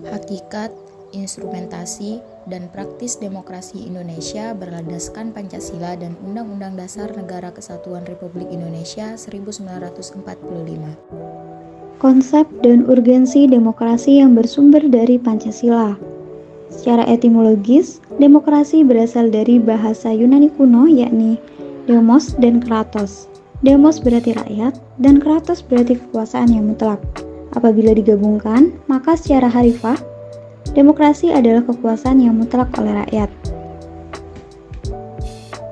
Hakikat, instrumentasi, dan praktis demokrasi Indonesia berlandaskan Pancasila dan Undang-Undang Dasar Negara Kesatuan Republik Indonesia 1945. Konsep dan urgensi demokrasi yang bersumber dari Pancasila. Secara etimologis, demokrasi berasal dari bahasa Yunani kuno yakni demos dan kratos. Demos berarti rakyat dan kratos berarti kekuasaan yang mutlak. Apabila digabungkan, maka secara harfiah, demokrasi adalah kekuasaan yang mutlak oleh rakyat.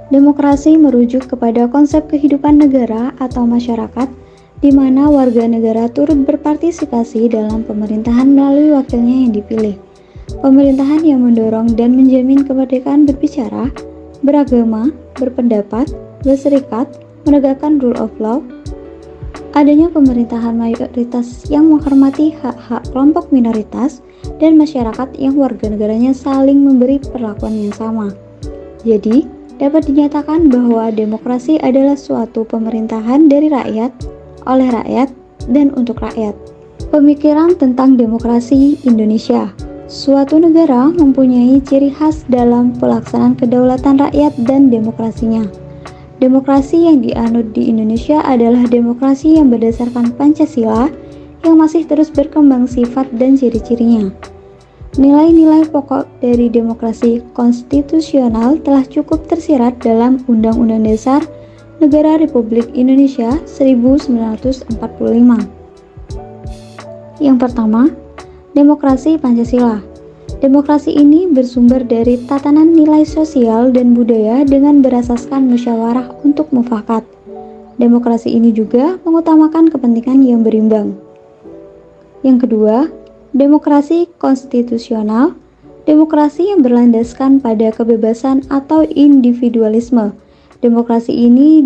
Demokrasi merujuk kepada konsep kehidupan negara atau masyarakat di mana warga negara turut berpartisipasi dalam pemerintahan melalui wakilnya yang dipilih. Pemerintahan yang mendorong dan menjamin kemerdekaan berbicara, beragama, berpendapat, berserikat, menegakkan rule of law, adanya pemerintahan mayoritas yang menghormati hak-hak kelompok minoritas, dan masyarakat yang warga negaranya saling memberi perlakuan yang sama. Jadi, dapat dinyatakan bahwa demokrasi adalah suatu pemerintahan dari rakyat, oleh rakyat, dan untuk rakyat. Pemikiran tentang demokrasi Indonesia. Suatu negara mempunyai ciri khas dalam pelaksanaan kedaulatan rakyat dan demokrasinya. Demokrasi yang dianut di Indonesia adalah demokrasi yang berdasarkan Pancasila yang masih terus berkembang sifat dan ciri-cirinya. Nilai-nilai pokok dari demokrasi konstitusional telah cukup tersirat dalam Undang-Undang Dasar Negara Republik Indonesia 1945. Yang pertama, demokrasi Pancasila. Demokrasi ini bersumber dari tatanan nilai sosial dan budaya dengan berasaskan musyawarah untuk mufakat. Demokrasi ini juga mengutamakan kepentingan yang berimbang. Yang kedua, demokrasi konstitusional. Demokrasi yang berlandaskan pada kebebasan atau individualisme. Demokrasi ini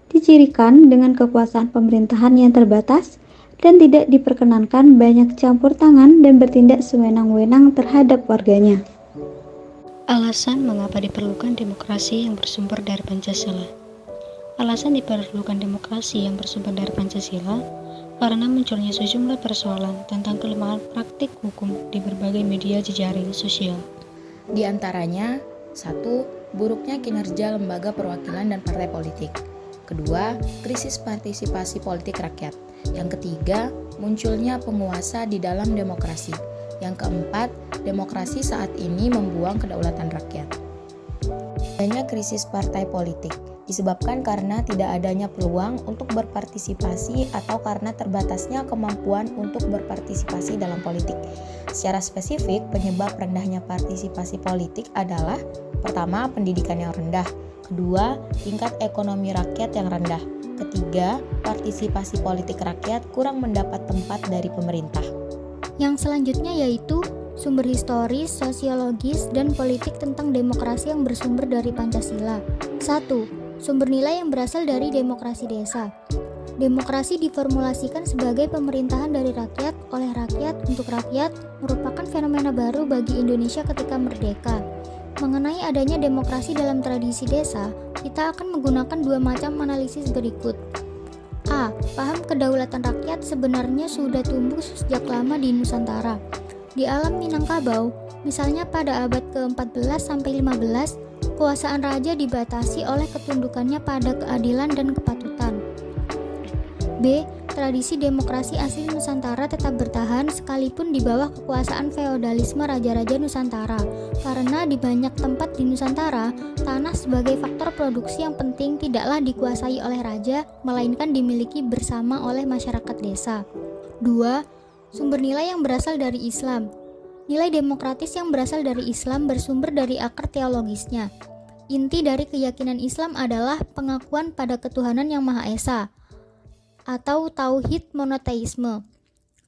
dicirikan dengan kekuasaan pemerintahan yang terbatas dan tidak diperkenankan banyak campur tangan dan bertindak sewenang-wenang terhadap warganya. Alasan mengapa diperlukan demokrasi yang bersumber dari Pancasila. Alasan diperlukan demokrasi yang bersumber dari Pancasila karena munculnya sejumlah persoalan tentang kelemahan praktik hukum di berbagai media jejaring sosial. Di antaranya, 1. Buruknya kinerja lembaga perwakilan dan partai politik. Kedua, krisis partisipasi politik rakyat. Yang ketiga, munculnya penguasa di dalam demokrasi. Yang keempat, demokrasi saat ini membuang kedaulatan rakyat. Adanya krisis partai politik disebabkan karena tidak adanya peluang untuk berpartisipasi atau karena terbatasnya kemampuan untuk berpartisipasi dalam politik. Secara spesifik, penyebab rendahnya partisipasi politik adalah: pertama, pendidikan yang rendah; kedua, tingkat ekonomi rakyat yang rendah; ketiga, partisipasi politik rakyat kurang mendapat tempat dari pemerintah. Yang selanjutnya yaitu sumber historis, sosiologis, dan politik tentang demokrasi yang bersumber dari Pancasila. 1. Sumber nilai yang berasal dari demokrasi desa. Demokrasi diformulasikan sebagai pemerintahan dari rakyat, oleh rakyat, untuk rakyat, merupakan fenomena baru bagi Indonesia ketika merdeka. Mengenai adanya demokrasi dalam tradisi desa, kita akan menggunakan dua macam analisis berikut. A. Paham kedaulatan rakyat sebenarnya sudah tumbuh sejak lama di Nusantara. Di alam Minangkabau, misalnya pada abad ke-14-15, kekuasaan raja dibatasi oleh ketundukannya pada keadilan dan kepatutan. B. Tradisi demokrasi asli Nusantara tetap bertahan sekalipun di bawah kekuasaan feodalisme raja-raja Nusantara, karena di banyak tempat di Nusantara, tanah sebagai faktor produksi yang penting tidaklah dikuasai oleh raja, melainkan dimiliki bersama oleh masyarakat desa. 2. Sumber nilai yang berasal dari Islam. Nilai demokratis yang berasal dari Islam bersumber dari akar teologisnya. Inti dari keyakinan Islam adalah pengakuan pada ketuhanan yang Maha Esa, atau tauhid monoteisme.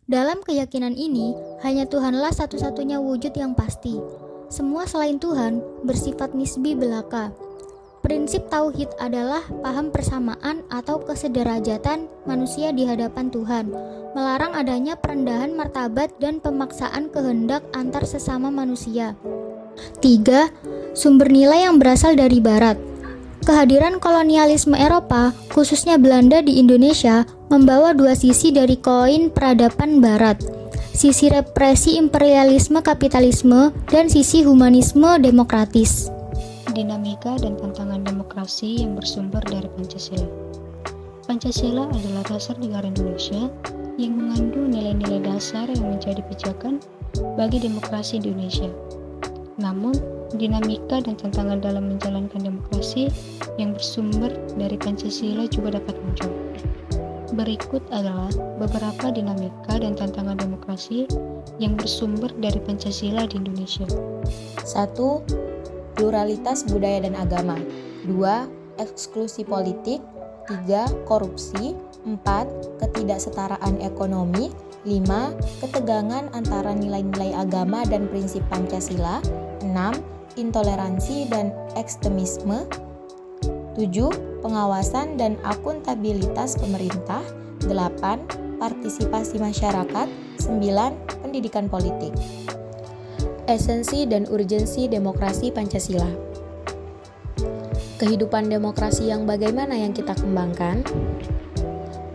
Dalam keyakinan ini, hanya Tuhanlah satu-satunya wujud yang pasti. Semua selain Tuhan bersifat nisbi belaka. Prinsip tauhid adalah paham persamaan atau kesederajatan manusia di hadapan Tuhan, melarang adanya perendahan martabat dan pemaksaan kehendak antar sesama manusia. 3. Sumber nilai yang berasal dari Barat. Kehadiran kolonialisme Eropa, khususnya Belanda di Indonesia, membawa dua sisi dari koin peradaban Barat. sisi represi imperialisme kapitalisme, dan sisi humanisme demokratis. Dinamika dan tantangan demokrasi yang bersumber dari Pancasila. Pancasila adalah dasar negara Indonesia yang mengandung nilai-nilai dasar yang menjadi pijakan bagi demokrasi di Indonesia. Namun, dinamika dan tantangan dalam menjalankan demokrasi yang bersumber dari Pancasila juga dapat muncul. Berikut adalah beberapa dinamika dan tantangan demokrasi yang bersumber dari Pancasila di Indonesia. 1. Pluralitas budaya dan agama. 2. Eksklusi politik. 3. Korupsi. 4. Ketidaksetaraan ekonomi. 5. Ketegangan antara nilai-nilai agama dan prinsip Pancasila. 6. Intoleransi dan ekstremisme. 7. Pengawasan dan akuntabilitas pemerintah. 8. Partisipasi masyarakat. 9. Pendidikan politik. Esensi dan urgensi demokrasi Pancasila. Kehidupan demokrasi yang bagaimana yang kita kembangkan?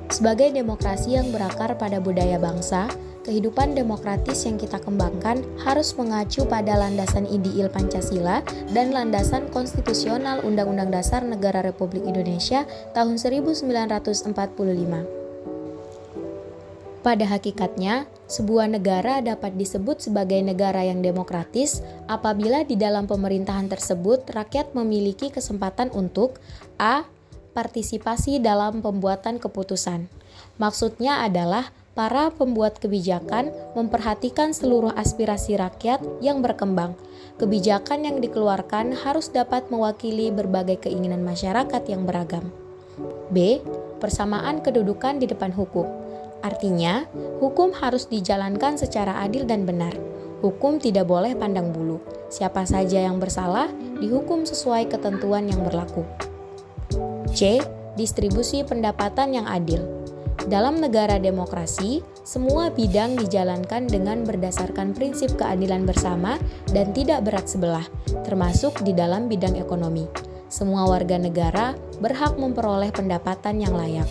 Sebagai demokrasi yang berakar pada budaya bangsa, kehidupan demokratis yang kita kembangkan harus mengacu pada landasan ideal Pancasila dan landasan konstitusional Undang-Undang Dasar Negara Republik Indonesia tahun 1945. Pada hakikatnya, sebuah negara dapat disebut sebagai negara yang demokratis apabila di dalam pemerintahan tersebut rakyat memiliki kesempatan untuk a. Partisipasi dalam pembuatan keputusan. Maksudnya adalah para pembuat kebijakan memperhatikan seluruh aspirasi rakyat yang berkembang. Kebijakan yang dikeluarkan harus dapat mewakili berbagai keinginan masyarakat yang beragam. b. Persamaan kedudukan di depan hukum. Artinya, hukum harus dijalankan secara adil dan benar. Hukum tidak boleh pandang bulu. Siapa saja yang bersalah dihukum sesuai ketentuan yang berlaku. C. Distribusi pendapatan yang adil. Dalam negara demokrasi, semua bidang dijalankan dengan berdasarkan prinsip keadilan bersama dan tidak berat sebelah, termasuk di dalam bidang ekonomi. Semua warga negara berhak memperoleh pendapatan yang layak.